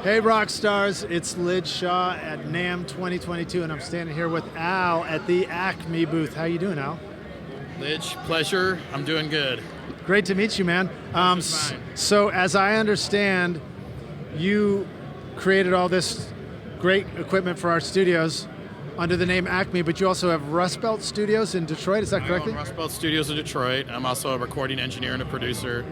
Hey rock stars, it's Lid Shaw at NAMM 2022 and I'm standing here with Al at the Acme booth. How you doing, Al? Lid, pleasure. I'm doing good. Great to meet you, man. So as I understand, you created all this great equipment for our studios under the name Acme, but you also have Rust Belt Studios in Detroit, is that correct? I own Rust Belt Studios in Detroit. I'm also a recording engineer and a producer.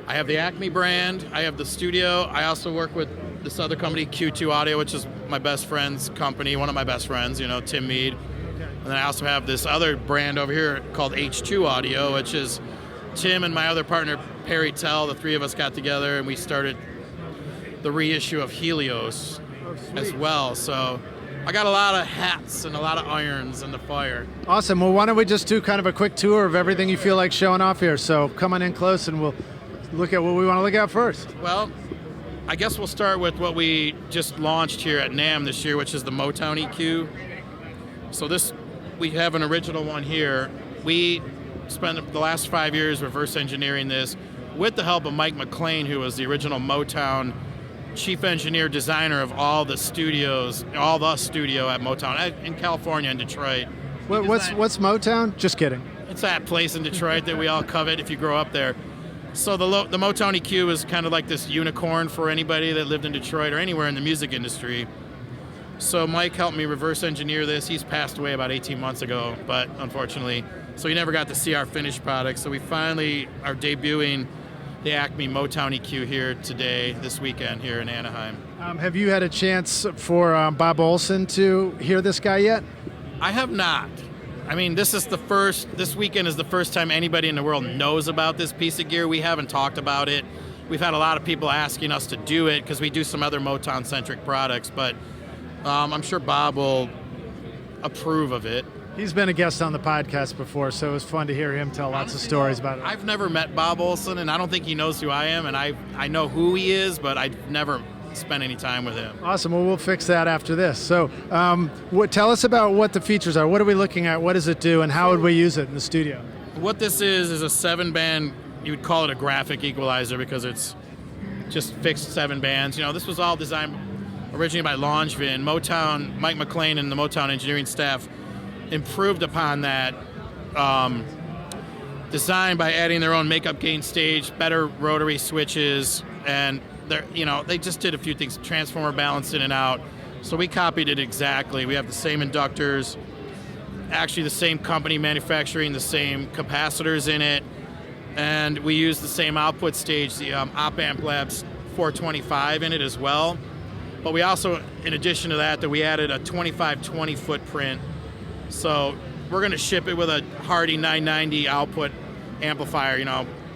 I have the Acme brand, I have the studio. I also work with this other company, Q2 Audio, which is my best friend's company, one of my best friends, Tim Mead. And then I also have this other brand over here called H2 Audio, which is Tim and my other partner, Perry Tell. The three of us got together and we started the reissue of Helios as well. So I got a lot of hats and a lot of irons in the fire. Awesome. Well, why don't we just do kind of a quick tour of everything you feel like showing off here. So come on in close and we'll look at what we want to look at first. Well, I guess we'll start with what we just launched here at NAMM this year, which is the Motown EQ. So we have an original one here. We spent the last 5 years reverse engineering this with the help of Mike McLean, who was the original Motown chief engineer designer of all the studio at Motown in California and Detroit. What's Motown? Just kidding. It's that place in Detroit that we all covet if you grow up there. So the Motown EQ is kind of like this unicorn for anybody that lived in Detroit or anywhere in the music industry. So Mike helped me reverse engineer this. He's passed away about 18 months ago, but unfortunately, so he never got to see our finished product. So we finally are debuting the Acme Motown EQ here today, this weekend here in Anaheim. Have you had a chance for Bob Olson to hear this guy yet? I have not. I mean, this weekend is the first time anybody in the world knows about this piece of gear. We haven't talked about it. We've had a lot of people asking us to do it because we do some other Motown-centric products, but I'm sure Bob will approve of it. He's been a guest on the podcast before, so it was fun to hear him tell lots of stories about it. I've never met Bob Olson, and I don't think he knows who I am, and I know who he is, but I've never spent any time with him. Awesome. Well, we'll fix that after this. So tell us about what the features are. What are we looking at? What does it do, and how would we use it in the studio? What this is a 7-band, you would call it a graphic equalizer because it's just fixed 7 bands. This was all designed originally by Longevin. Motown, Mike McLean and the Motown engineering staff improved upon that design by adding their own makeup gain stage, better rotary switches, and they just did a few things, transformer balanced in and out. So we copied it exactly. We have the same inductors, actually the same company manufacturing the same capacitors in it, and we use the same output stage, the Op Amp Labs 425 in it as well. But we also, in addition to that we added a 2520 footprint. So we're going to ship it with a Hardy 990 output amplifier,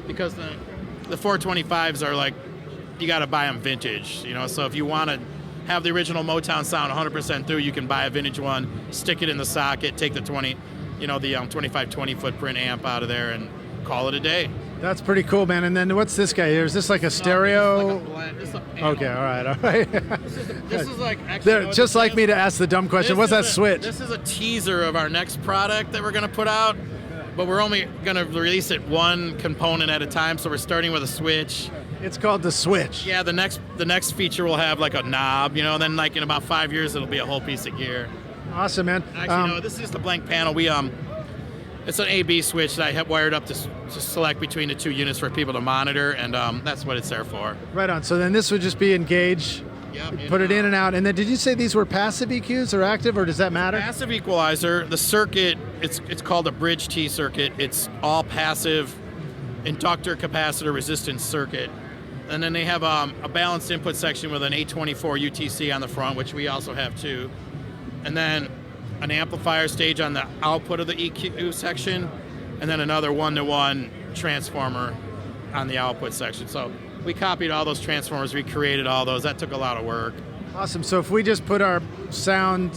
because the 425s are like, you got to buy them vintage, so if you want to have the original Motown sound 100% through, you can buy a vintage one, stick it in the socket, take the 2520 footprint amp out of there and call it a day. That's pretty cool, man. And then what's this guy here? Is this like a stereo? This is like a blend. This is a panel. Okay, all right. This is like actually, just like me to ask the dumb question. What's that switch? This is a teaser of our next product that we're going to put out, but we're only going to release it one component at a time. So we're starting with a switch. It's called the switch. Yeah, the next feature will have like a knob, and then like in about 5 years it'll be a whole piece of gear. Awesome, man. Actually, no, this is just a blank panel. It's an AB switch that I have wired up to select between the two units for people to monitor, and that's what it's there for. Right on. So then this would just be engage, put it in and out. And then did you say these were passive EQs or active, or does that matter? Passive equalizer. The circuit, it's called a bridge T circuit. It's all passive inductor capacitor resistance circuit. And then they have a balanced input section with an 824 UTC on the front, which we also have too. And then an amplifier stage on the output of the EQ section, and then another 1-to-1 transformer on the output section. So we copied all those transformers, we created all those. That took a lot of work. Awesome. So if we just put our sound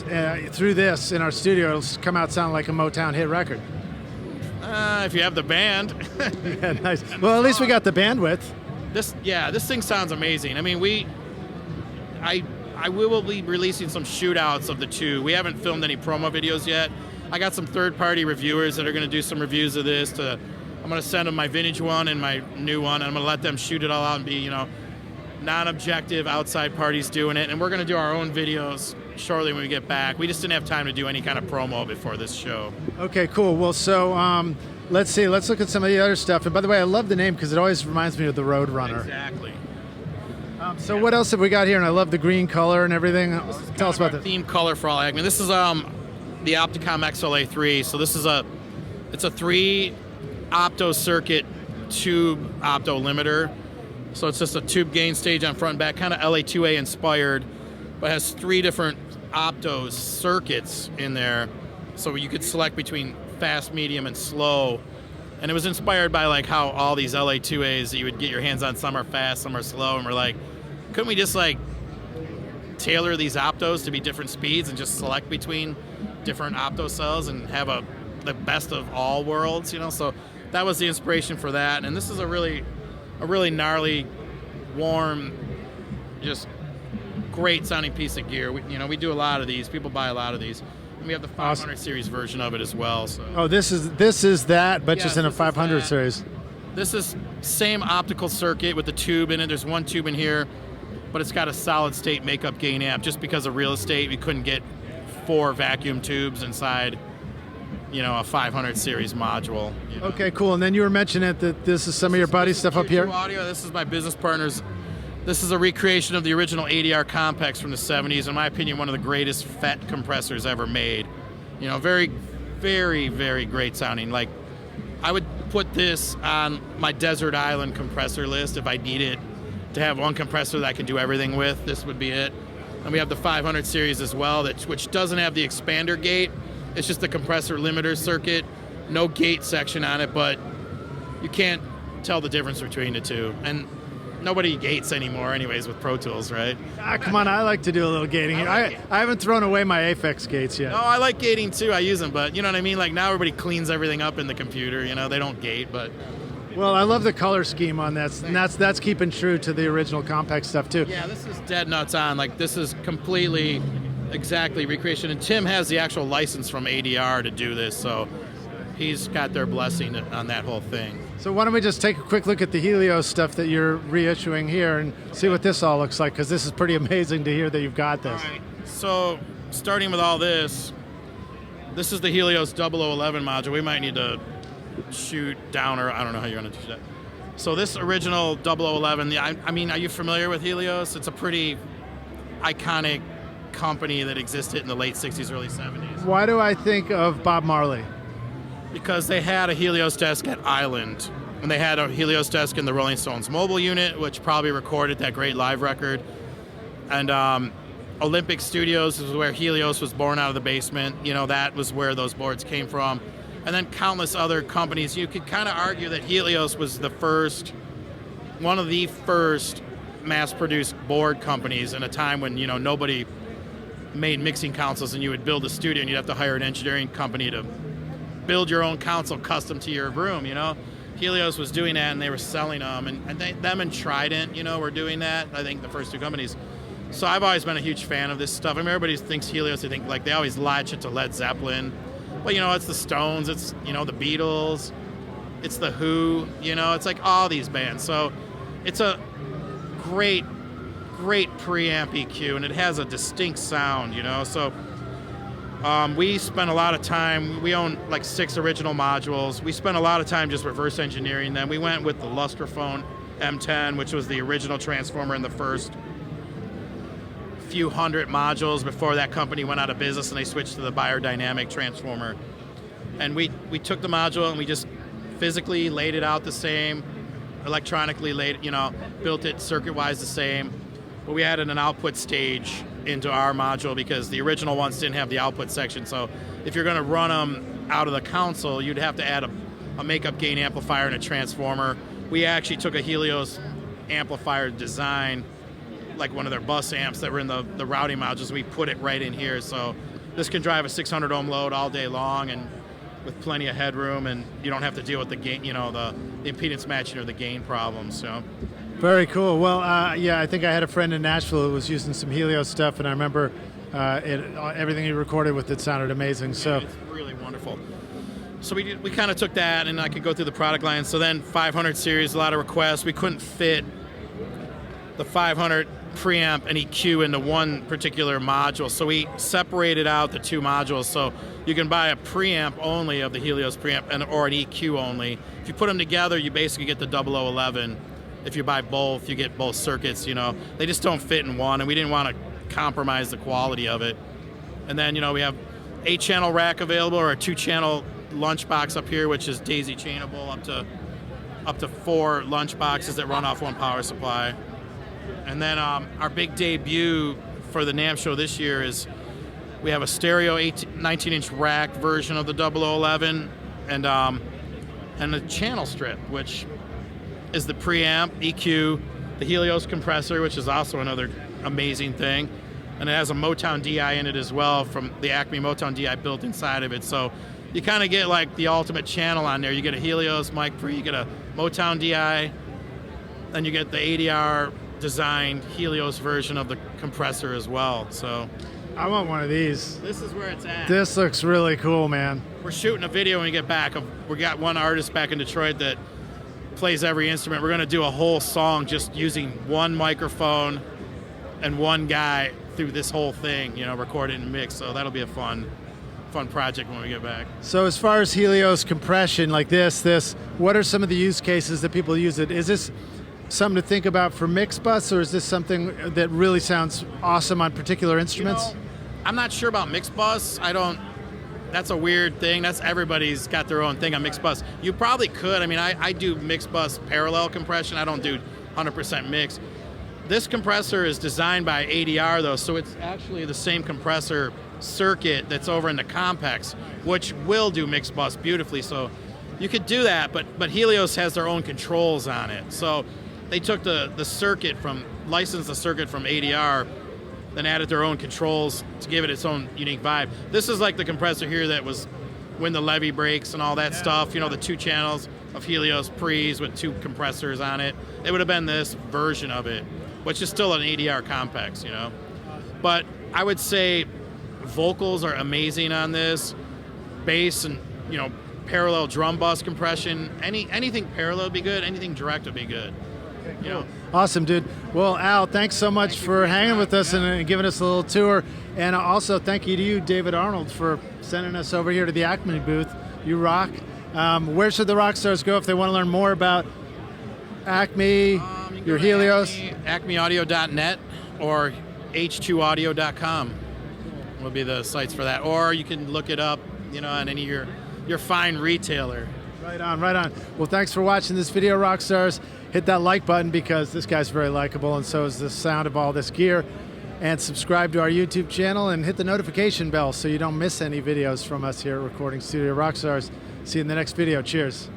through this in our studio, it'll come out sound like a Motown hit record. If you have the band. Yeah, nice. Well, at least we got the bandwidth. This thing sounds amazing. I mean, we will be releasing some shootouts of the two. We haven't filmed any promo videos yet. I got some third-party reviewers that are going to do some reviews of this. I'm going to send them my vintage one and my new one, and I'm going to let them shoot it all out and be, non-objective outside parties doing it, and we're going to do our own videos shortly when we get back. We just didn't have time to do any kind of promo before this show. Okay, cool. Well, so let's see. Let's look at some of the other stuff. And by the way, I love the name because it always reminds me of the Roadrunner. Exactly. So what else have we got here? And I love the green color and everything. Tell us about that. Theme color for all Acme. This is the Opticom XLA3. So this is it's a 3 opto circuit tube opto limiter. So it's just a tube gain stage on front and back, kind of LA2A inspired, but has 3 different opto circuits in there. So you could select between fast, medium, and slow. And it was inspired by like how all these LA2As that you would get your hands on, some are fast, some are slow, and we're like, couldn't we just like tailor these optos to be different speeds and just select between different opto cells and have the best of all worlds, you know? So that was the inspiration for that. And this is a really gnarly, warm, just great sounding piece of gear. We do a lot of these. People buy a lot of these. And we have the 500 series version of it as well. So. Oh, this is that, but just in a 500 series. This is same optical circuit with the tube in it. There's one tube in here, but it's got a solid state makeup gain amp. Just because of real estate, we couldn't get 4 vacuum tubes inside, a 500 series module. Okay, cool. And then you were mentioning that this is some of your buddy stuff up here. Audio. This is my business partner's. This is a recreation of the original ADR Complex from the 70s. In my opinion, one of the greatest FET compressors ever made. Very, very, very great sounding. Like, I would put this on my desert island compressor list if I needed to have one compressor that I can do everything with. This would be it. And we have the 500 series as well, which doesn't have the expander gate. It's just the compressor limiter circuit. No gate section on it, but you can't tell the difference between the two. And nobody gates anymore anyways with Pro Tools, right? Come on, I like to do a little gating. I haven't thrown away my Aphex gates yet. No, I like gating too. I use them, but you know what I mean? Like now everybody cleans everything up in the computer, they don't gate, but... Well, I love the color scheme on this, and that's keeping true to the original Compact stuff too. Yeah, this is dead nuts on. Like this is completely, exactly recreation, and Tim has the actual license from ADR to do this, so he's got their blessing on that whole thing. So why don't we just take a quick look at the Helios stuff that you're reissuing here and see what this all looks like, because this is pretty amazing to hear that you've got this. All right. So starting with all this is the Helios 0011 module. We might need to shoot down, or I don't know how you're going to do that. So this original 0011, I mean, are you familiar with Helios? It's a pretty iconic company that existed in the late 60s, early 70s. Why do I think of Bob Marley? Because they had a Helios desk at Island, and they had a Helios desk in the Rolling Stones mobile unit, which probably recorded that great live record. And Olympic Studios is where Helios was born out of the basement. That was where those boards came from. And then countless other companies. You could kind of argue that Helios was one of the first mass-produced board companies in a time when, nobody made mixing consoles, and you would build a studio and you'd have to hire an engineering company to build your own console custom to your room, Helios was doing that, and they were selling them, and them and Trident, were doing that. I think the first 2 companies. So I've always been a huge fan of this stuff. I mean, everybody thinks Helios, they think like they always latch it to Led Zeppelin, but it's the Stones, it's the Beatles, it's the Who, it's like all these bands. So it's a great preamp EQ, and it has a distinct sound, So we spent a lot of time, we own like 6 original modules. We spent a lot of time just reverse engineering them. We went with the Lustraphone M10, which was the original transformer in the first few hundred modules before that company went out of business and they switched to the biodynamic transformer. And we took the module and we just physically laid it out the same, electronically built it circuit-wise the same, but we added an output stage into our module because the original ones didn't have the output section. So if you're going to run them out of the console, you'd have to add a makeup gain amplifier and a transformer. We actually took a Helios amplifier design, like one of their bus amps that were in the routing modules. We put it right in here, so this can drive a 600 ohm load all day long and with plenty of headroom, and you don't have to deal with the gain, the impedance matching or the gain problems. So. Very cool. Well, I think I had a friend in Nashville who was using some Helios stuff, and I remember everything he recorded with it sounded amazing. So it's really wonderful. So we kind of took that, and I could go through the product line. So then 500 series, a lot of requests. We couldn't fit the 500 preamp and EQ into one particular module. So we separated out the two modules. So you can buy a preamp only of the Helios preamp or an EQ only. If you put them together, you basically get the 0011. If you buy both, you get both circuits. You know, they just don't fit in one, and we didn't want to compromise the quality of it. And then, you know, we have 8-channel rack available, or a 2-channel lunchbox up here, which is daisy chainable up to 4 lunch boxes that run off one power supply. And then our big debut for the NAMM show this year is we have a stereo 19-inch rack version of the 0011 and a channel strip, which is the preamp, EQ, the Helios compressor, which is also another amazing thing. And it has a Motown DI in it as well, from the Acme Motown DI built inside of it. So you kind of get like the ultimate channel on there. You get a Helios mic pre, you get a Motown DI, then you get the ADR designed Helios version of the compressor as well. So I want one of these. this is where it's at. This looks really cool, man. We're shooting a video when we get back. We got one artist back in Detroit that plays every instrument. We're going to do a whole song just using one microphone and one guy through this whole thing, you know, record it and mix. So that'll be a fun project when we get back. So as far as Helios compression like this, what are some of the use cases that people use it? Is this something to think about for mix bus, or is this something that really sounds awesome on particular instruments? You know, I'm not sure about mix bus. That's a weird thing. That's everybody's got their own thing on mix bus. You probably could. I mean, I do mix bus parallel compression. I don't do 100% mix. This compressor is designed by ADR though, so it's actually the same compressor circuit that's over in the Compex, which will do mix bus beautifully. So you could do that, but Helios has their own controls on it. So they took the circuit licensed the circuit from ADR, then added their own controls to give it its own unique vibe. This is like the compressor here that was when the levee breaks and all that stuff, you know, the 2 channels of Helios pre's with 2 compressors on it. It would have been this version of it, which is still an ADR Compex, you know. But I would say vocals are amazing on this. Bass and, you know, parallel drum bus compression. Anything parallel would be good, anything direct would be good. You know. Awesome, dude. Well, Al, thanks so much for hanging with us and giving us a little tour. And also thank you to you, David Arnold, for sending us over here to the Acme booth. You rock. Where should the rock stars go if they want to learn more about Acme, your Helios? AcmeAudio.net or h2audio.com will be the sites for that. Or you can look it up, you know, on any of your fine retailer. Right on, right on. Well, thanks for watching this video, rock stars. Hit that like button because this guy's very likable, and so is the sound of all this gear. And subscribe to our YouTube channel and hit the notification bell so you don't miss any videos from us here at Recording Studio Rockstars. See you in the next video. Cheers.